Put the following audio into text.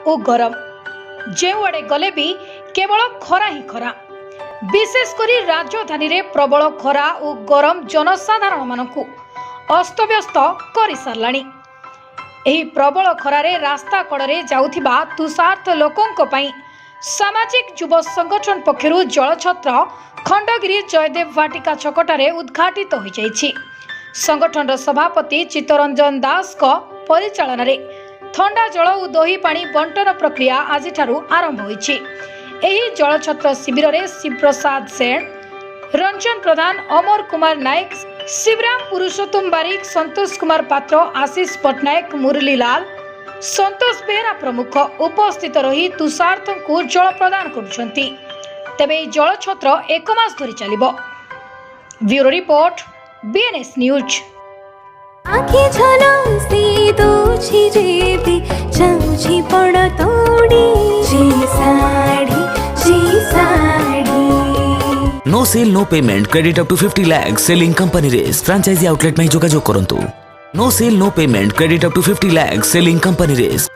और गरम जेउआड़े गले भी केवल खरा ही खरा। विशेषकर राजधानी रे प्रबल खरा और गरम जनसाधारण मानकु अस्तव्यस्त कर सारलाणी। एही प्रबल खरारे रास्ता कड़े जाउथिबा तुषार्थ लोकोंक पई सामाजिक युव संगठन पक्षरु जलछत्र खंडगिरी जयदेव वाटिका छकटारे उद्घाटित हो जाइछि। संगठन सभापति चित्तरंजन दास को परिचालन रे ठंडा जल और दही पानी बंटन प्रक्रिया आज आरंभ होइछि। एही जलछत्र शिविर रे शिवप्रसाद सेन, रंजन प्रधान, अमर कुमार नायक, शिवराम पुरुषोत्तम बारिक, संतोष कुमार पात्र, आशीष पट्टनायक, मुरलीलाल, संतोष बेहरा प्रमुख उपस्थित रही तुषार्थ को जल प्रदान करुछंती। तेबे जलछत्र 1 मास धरि चलिबो। Bureau report BNS news. आँखें झलसी दोछी जेबी जाउछी पड़ तोड़ी जी sari no sale no payment credit up to 50 lakh selling company रेस फ्रांचाइजी आउटलेट में जोगाजोग करंतु। No sale no payment credit up to 50 lakh selling company race